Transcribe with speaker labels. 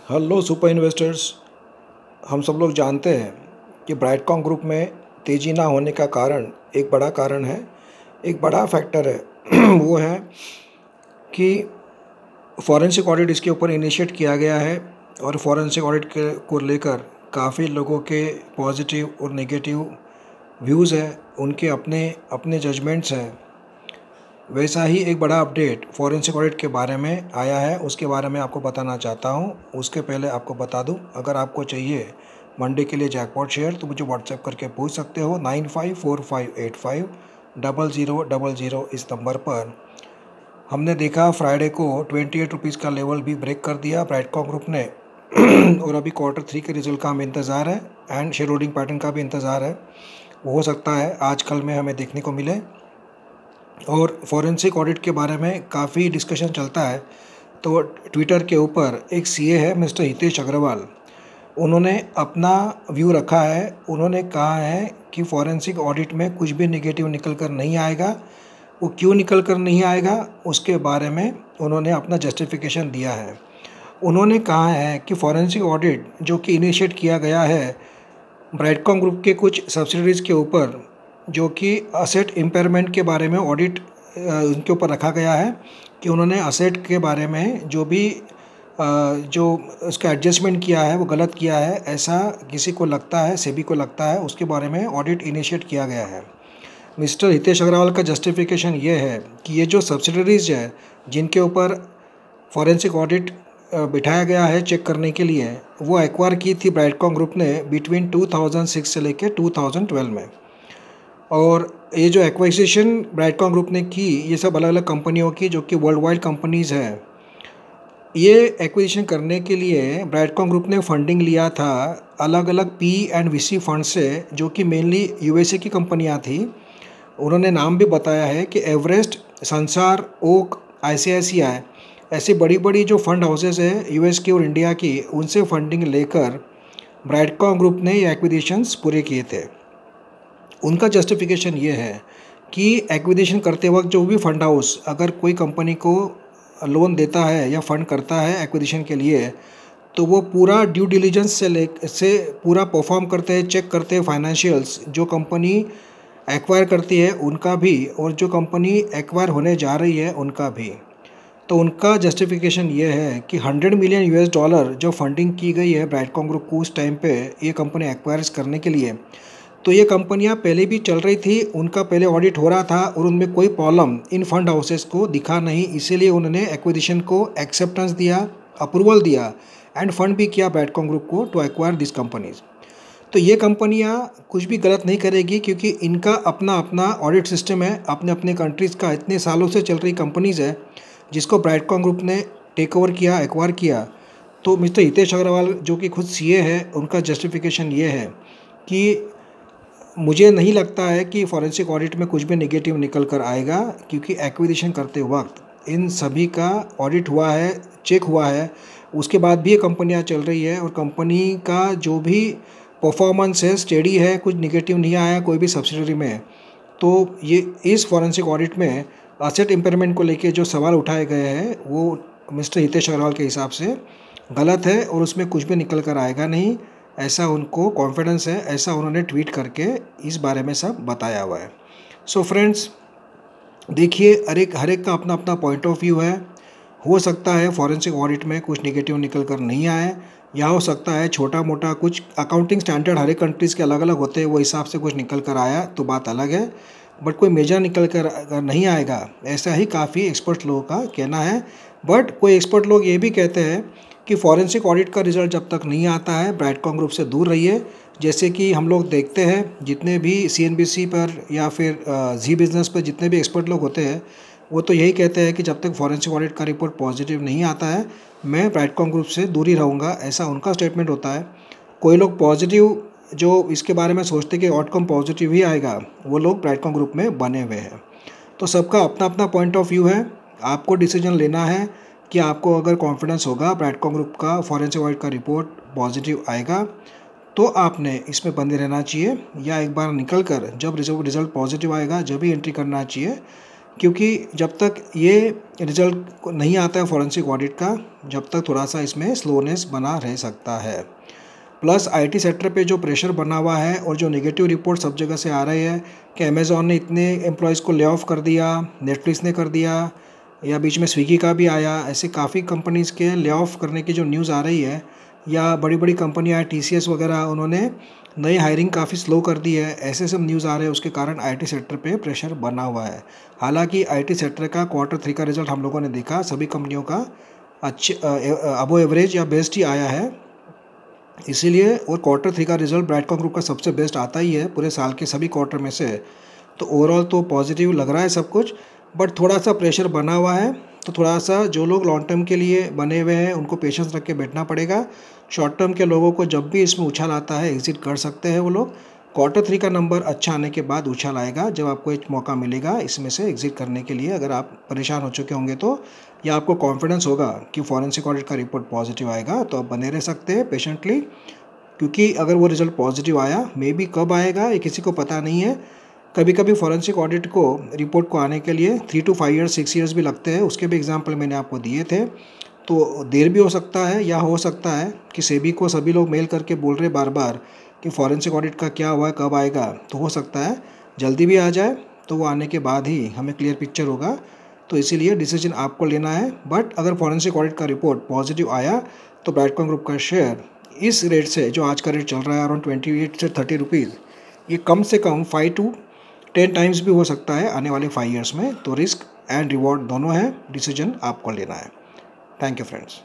Speaker 1: Hello super investors. हम सब लोग जानते हैं कि ब्राइटकॉम ग्रुप में तेज़ी ना होने का कारण एक बड़ा कारण है, एक बड़ा फैक्टर है वो है कि फॉरेंसिक ऑडिट इसके ऊपर इनिशिएट किया गया है और फॉरेंसिक ऑडिट के को लेकर काफ़ी लोगों के पॉजिटिव और नेगेटिव व्यूज़ हैं, उनके अपने अपने जजमेंट्स हैं। वैसा ही एक बड़ा अपडेट फॉरेंसिक ऑडिट के बारे में आया है, उसके बारे में आपको बताना चाहता हूं। उसके पहले आपको बता दूं, अगर आपको चाहिए मंडे के लिए जैकपॉट शेयर तो मुझे व्हाट्सएप करके पूछ सकते हो 9545850000 इस नंबर पर। हमने देखा फ्राइडे को 28 रुपीज़ का लेवल भी ब्रेक कर दिया ब्राइटकॉम ग्रुप ने और अभी Q3 के रिजल्ट का हमें इंतज़ार है एंड शेयर होल्डिंग पैटर्न का भी इंतज़ार है। वो हो सकता है आज कल में हमें देखने को मिले। और फॉरेंसिक ऑडिट के बारे में काफ़ी डिस्कशन चलता है, तो ट्विटर के ऊपर एक सीए है मिस्टर हितेश अग्रवाल, उन्होंने अपना व्यू रखा है। उन्होंने कहा है कि फॉरेंसिक ऑडिट में कुछ भी नेगेटिव निकल कर नहीं आएगा। वो क्यों निकल कर नहीं आएगा उसके बारे में उन्होंने अपना जस्टिफिकेशन दिया है। उन्होंने कहा है कि फॉरेंसिक ऑडिट जो कि इनिशिएट किया गया है ब्राइटकॉम ग्रुप के कुछ सब्सिडरीज़ के ऊपर, जो कि असेट इम्पेयरमेंट के बारे में ऑडिट उनके ऊपर रखा गया है कि उन्होंने असेट के बारे में जो भी जो उसका एडजस्टमेंट किया है वो गलत किया है, ऐसा किसी को लगता है, सेबी को लगता है, उसके बारे में ऑडिट इनिशिएट किया गया है। मिस्टर हितेश अग्रवाल का जस्टिफिकेशन ये है कि ये जो सब्सिडरीज है जिनके ऊपर फॉरेंसिक ऑडिट बिठाया गया है चेक करने के लिए, वो एक्वायर की थी ब्राइटकॉम ग्रुप ने बिटवीन 2006 से लेकर 2012 में। और ये जो एक्वाइजिशन ब्राइटकॉम ग्रुप ने की, ये सब अलग अलग कंपनियों की जो कि वर्ल्ड वाइड कंपनीज़ हैं। ये एक्विजिशन करने के लिए ब्राइटकॉम ग्रुप ने फंडिंग लिया था अलग अलग पी एंड वीसी फंड से, जो कि मेनली यूएसए की कंपनियां थी। उन्होंने नाम भी बताया है कि एवरेस्ट, संसार, ओक, आईसीआईसीआई, ऐसी बड़ी बड़ी जो फंड हाउसेस है यूएस की और इंडिया की, उनसे फंडिंग लेकर ब्राइटकॉम ग्रुप ने ये एक्विजिशंस पूरे किए थे। उनका जस्टिफिकेशन ये है कि एक्विजिशन करते वक्त जो भी फंड हाउस अगर कोई कंपनी को लोन देता है या फंड करता है एक्विजिशन के लिए, तो वो पूरा ड्यू डिलीजेंस से पूरा परफॉर्म करते हैं, चेक करते हैं फाइनेंशियल्स जो कंपनी एक्वायर करती है उनका भी, और जो कंपनी एक्वायर होने जा रही है उनका भी। तो उनका जस्टिफिकेशन ये है कि $100 मिलियन जो फंडिंग की गई है ब्राइटकॉम ग्रुप को उस टाइम पे ये कंपनी एक्वायर्स करने के लिए, तो ये कंपनियां पहले भी चल रही थी, उनका पहले ऑडिट हो रहा था और उनमें कोई प्रॉब्लम इन फंड हाउसेस को दिखा नहीं, इसीलिए उन्होंने एक्विजिशन को एक्सेप्टेंस दिया, अप्रूवल दिया एंड फंड भी किया ब्राइटकॉम ग्रुप को टू एक्वायर दिस कंपनीज। तो ये कंपनियां कुछ भी गलत नहीं करेगी क्योंकि इनका अपना अपना ऑडिट सिस्टम है, अपने अपने कंट्रीज़ का इतने सालों से चल रही कंपनीज़ है जिसको ब्राइटकॉम ग्रुप ने टेक ओवर किया, एक्वायर किया। तो मिस्टर हितेश अग्रवाल जो कि खुद सीए है, उनका जस्टिफिकेशन ये है कि मुझे नहीं लगता है कि फॉरेंसिक ऑडिट में कुछ भी नेगेटिव निकल कर आएगा, क्योंकि एक्विजिशन करते वक्त इन सभी का ऑडिट हुआ है, चेक हुआ है, उसके बाद भी ये कंपनियां चल रही है और कंपनी का जो भी परफॉर्मेंस है स्टेडी है, कुछ नेगेटिव नहीं आया कोई भी सब्सिडरी में। तो ये इस फॉरेंसिक ऑडिट में असेट इम्पेयरमेंट को लेके जो सवाल उठाए गए हैं वो मिस्टर हितेश अग्रवाल के हिसाब से गलत है और उसमें कुछ भी निकल कर आएगा नहीं, ऐसा उनको कॉन्फिडेंस है, ऐसा उन्होंने ट्वीट करके इस बारे में सब बताया हुआ है। सो फ्रेंड्स, देखिए हर एक का अपना अपना पॉइंट ऑफ व्यू है। हो सकता है फॉरेंसिक ऑडिट में कुछ निगेटिव निकल कर नहीं आए, या हो सकता है छोटा मोटा कुछ अकाउंटिंग स्टैंडर्ड हर एक कंट्रीज़ के अलग अलग होते हैं, वो हिसाब से कुछ निकल कर आया तो बात अलग है, बट कोई मेजर निकल कर अगर नहीं आएगा, ऐसा ही काफ़ी एक्सपर्ट लोगों का कहना है। बट कोई एक्सपर्ट लोग ये भी कहते हैं कि फॉरेंसिक ऑडिट का रिजल्ट जब तक नहीं आता है ब्राइटकॉम ग्रुप से दूर रहिए। जैसे कि हम लोग देखते हैं जितने भी CNBC पर या फिर जी बिज़नेस पर जितने भी एक्सपर्ट लोग होते हैं, वो तो यही कहते हैं कि जब तक फॉरेंसिक ऑडिट का रिपोर्ट पॉजिटिव नहीं आता है मैं ब्राइटकॉम ग्रुप से दूर ही रहूँगा, ऐसा उनका स्टेटमेंट होता है। कोई लोग पॉजिटिव जो इसके बारे में सोचते कि आउटकम पॉजिटिव ही आएगा, वो लोग ब्राइटकॉम ग्रुप में बने हुए हैं। तो सबका अपना अपना पॉइंट ऑफ व्यू है, आपको डिसीजन लेना है कि आपको अगर कॉन्फिडेंस होगा ब्राइटकॉम ग्रुप का फॉरेंसिक ऑडिट का रिपोर्ट पॉजिटिव आएगा तो आपने इसमें बंदे रहना चाहिए, या एक बार निकल कर जब रिजल्ट पॉजिटिव आएगा जब ही एंट्री करना चाहिए, क्योंकि जब तक ये रिजल्ट नहीं आता है फॉरेंसिक ऑडिट का, जब तक थोड़ा सा इसमें स्लोनेस बना रह सकता है। प्लस आईटी सेक्टर पे जो प्रेशर बना हुआ है और जो नेगेटिव रिपोर्ट सब जगह से आ रहे हैं कि अमेज़ॉन ने इतने एम्प्लॉयज़ को ले ऑफ कर दिया, नेटफ्लिक्स ने कर दिया, या बीच में स्विगी का भी आया, ऐसे काफ़ी कंपनीज़ के ले ऑफ करने की जो न्यूज़ आ रही है, या बड़ी बड़ी कंपनियाँ टीसीएस वगैरह उन्होंने नई हायरिंग काफ़ी स्लो कर दी है, ऐसे सब न्यूज़ आ रहे हैं। उसके कारण आईटी सेक्टर पे प्रेशर बना हुआ है। हालांकि आईटी सेक्टर का Q3 का रिजल्ट हम लोगों ने देखा, सभी कंपनियों का अच्छे अबो एवरेज या बेस्ट ही आया है। इसीलिए और Q3 का रिजल्ट ब्राइटकॉम ग्रुप का सबसे बेस्ट आता ही है पूरे साल के सभी क्वार्टर में से। तो ओवरऑल तो पॉजिटिव लग रहा है सब कुछ, बट थोड़ा सा प्रेशर बना हुआ है। तो थोड़ा सा जो लोग लॉन्ग टर्म के लिए बने हुए हैं उनको पेशेंस रख के बैठना पड़ेगा। शॉर्ट टर्म के लोगों को जब भी इसमें उछाल आता है एग्जिट कर सकते हैं वो लोग। Q3 का नंबर अच्छा आने के बाद उछाल आएगा, जब आपको एक मौका मिलेगा इसमें से एग्जिट करने के लिए। अगर आप परेशान हो चुके होंगे तो, या आपको कॉन्फिडेंस होगा कि फॉरेंसिक ऑडिट का रिपोर्ट पॉजिटिव आएगा, तो आप बने रह सकते हैं पेशेंटली। क्योंकि अगर वो रिज़ल्ट पॉजिटिव आया, मे बी कब आएगा ये किसी को पता नहीं है। कभी कभी फॉरेंसिक ऑडिट को रिपोर्ट को आने के लिए 3 to 5 years 6 years भी लगते हैं। उसके भी एग्जांपल मैंने आपको दिए थे। तो देर भी हो सकता है, या हो सकता है कि सेबी को सभी लोग मेल करके बोल रहे बार बार कि फॉरेंसिक ऑडिट का क्या हुआ है, कब आएगा। तो हो सकता है जल्दी भी आ जाए, तो वो आने के बाद ही हमें क्लियर पिक्चर होगा। तो इसीलिए डिसीजन आपको लेना है। बट अगर फॉरेंसिक ऑडिट का रिपोर्ट पॉजिटिव आया तो ब्राइटकॉम ग्रुप का शेयर इस रेट से, जो आज का रेट चल रहा है अराउंड 28 से 30 रुपीज़, ये कम से कम 5 to 10 times भी हो सकता है आने वाले 5 years में। तो रिस्क एंड रिवॉर्ड दोनों है, डिसीजन आपको लेना है। Thank you friends.